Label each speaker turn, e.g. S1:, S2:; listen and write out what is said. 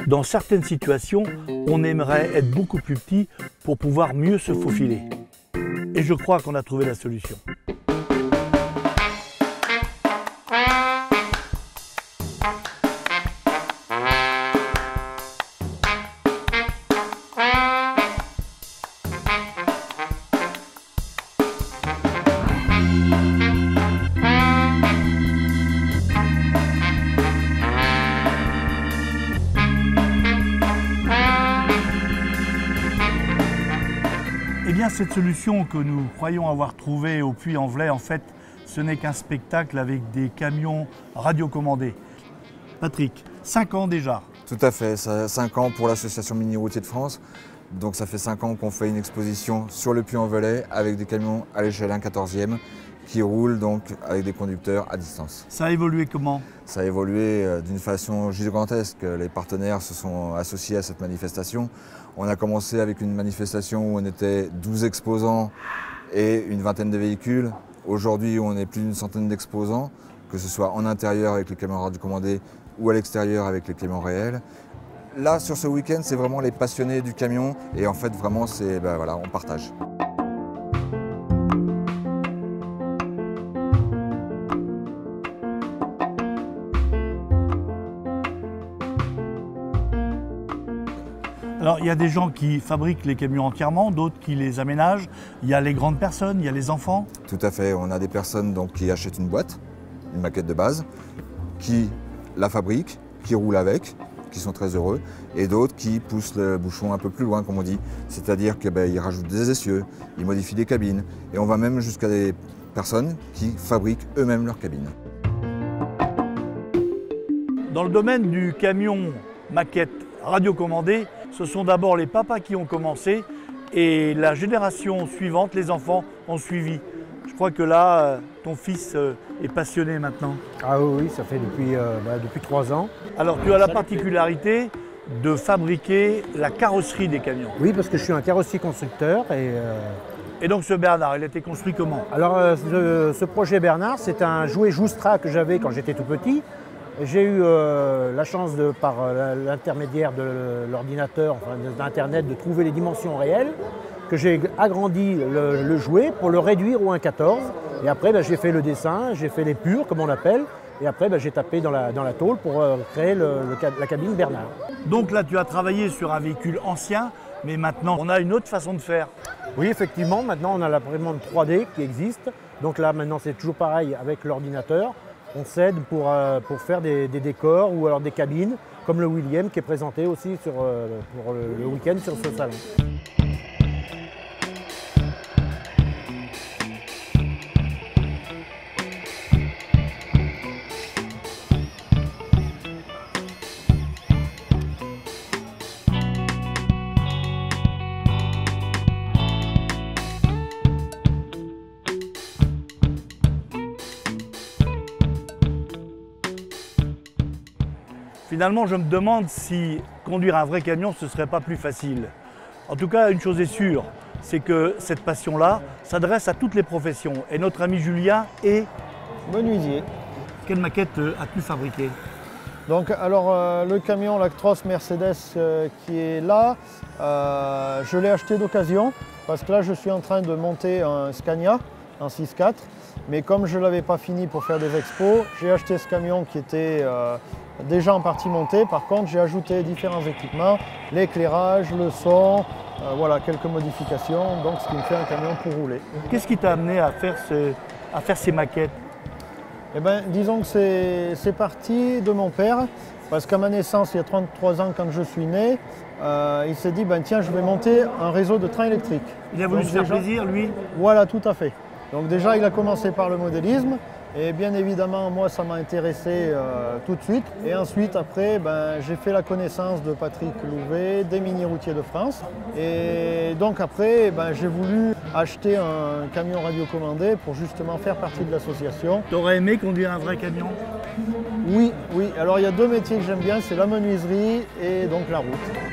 S1: Dans certaines situations, on aimerait être beaucoup plus petit pour pouvoir mieux se faufiler. Et je crois qu'on a trouvé la solution. Eh bien, cette solution que nous croyons avoir trouvée au Puy-en-Velay, en fait, ce n'est qu'un spectacle avec des camions radiocommandés. Patrick, 5 ans déjà.
S2: Tout à fait, 5 ans pour l'association Mini Routier de France. Donc ça fait 5 ans qu'on fait une exposition sur le Puy-en-Velay avec des camions à l'échelle 1/14e qui roulent donc avec des conducteurs à distance.
S1: Ça a évolué comment?
S2: Ça a évolué d'une façon gigantesque. Les partenaires se sont associés à cette manifestation. On a commencé avec une manifestation où on était 12 exposants et une vingtaine de véhicules. Aujourd'hui, on est plus d'une centaine d'exposants, que ce soit en intérieur avec les camions radiocommandés ou à l'extérieur avec les camions réels. Là, sur ce week-end, c'est vraiment les passionnés du camion et en fait, vraiment, voilà, on partage.
S1: Alors, il y a des gens qui fabriquent les camions entièrement, d'autres qui les aménagent. Il y a les grandes personnes, il y a les enfants.
S2: Tout à fait. On a des personnes donc, qui achètent une boîte, une maquette de base, qui la fabriquent, qui roulent avec, qui sont très heureux, et d'autres qui poussent le bouchon un peu plus loin, comme on dit. C'est-à-dire qu'ils rajoutent des essieux, ils modifient des cabines, et on va même jusqu'à des personnes qui fabriquent eux-mêmes leurs cabines.
S1: Dans le domaine du camion maquette radiocommandé, ce sont d'abord les papas qui ont commencé et la génération suivante, les enfants, ont suivi. Je crois que là, ton fils est passionné maintenant.
S3: Ah oui, ça fait depuis 3 ans.
S1: Alors tu as la particularité de fabriquer la carrosserie des camions.
S3: Oui, parce que je suis un carrossier constructeur.
S1: Et donc ce Bernard, il a été construit comment?
S3: Alors ce projet Bernard, c'est un jouet Joustra que j'avais quand j'étais tout petit. J'ai eu la chance, par l'intermédiaire de l'ordinateur, enfin, d'Internet, de trouver les dimensions réelles, que j'ai agrandi le jouet pour le réduire au 1/14. Et après, j'ai fait le dessin, j'ai fait les purs, comme on appelle, et après, j'ai tapé dans la tôle pour créer la cabine Bernard.
S1: Donc là, tu as travaillé sur un véhicule ancien, mais maintenant, on a une autre façon de faire.
S3: Oui, effectivement, maintenant, on a l'imprimante 3D qui existe. Donc là, maintenant, c'est toujours pareil avec l'ordinateur. On s'aide pour faire des décors ou alors des cabines, comme le William qui est présenté aussi pour le week-end sur ce salon.
S1: Finalement, je me demande si conduire un vrai camion, ce ne serait pas plus facile. En tout cas, une chose est sûre, c'est que cette passion-là s'adresse à toutes les professions. Et notre ami Julien est
S4: menuisier.
S1: Quelle maquette as-tu fabriquée?
S4: Donc, alors, le camion Lactros Mercedes qui est là, je l'ai acheté d'occasion parce que là, je suis en train de monter un Scania en 6/4. Mais comme je ne l'avais pas fini pour faire des expos, j'ai acheté ce camion qui était déjà en partie monté. Par contre, j'ai ajouté différents équipements, l'éclairage, le son, voilà, quelques modifications. Donc, ce qui me fait un camion pour rouler.
S1: Qu'est-ce qui t'a amené à faire ces maquettes?
S4: Eh bien, disons que c'est parti de mon père. Parce qu'à ma naissance, il y a 33 ans, quand je suis né, il s'est dit, tiens, je vais monter un réseau de trains électriques.
S1: Il a voulu se faire plaisir, lui?
S4: Voilà, tout à fait. Donc déjà, il a commencé par le modélisme. Et bien évidemment, moi, ça m'a intéressé tout de suite. Et ensuite, après, j'ai fait la connaissance de Patrick Louvet, des Mini Routiers de France. Et donc après, j'ai voulu acheter un camion radiocommandé pour justement faire partie de l'association.
S1: Tu aurais aimé conduire un vrai camion?
S4: Oui, oui. Alors il y a 2 métiers que j'aime bien, c'est la menuiserie et donc la route.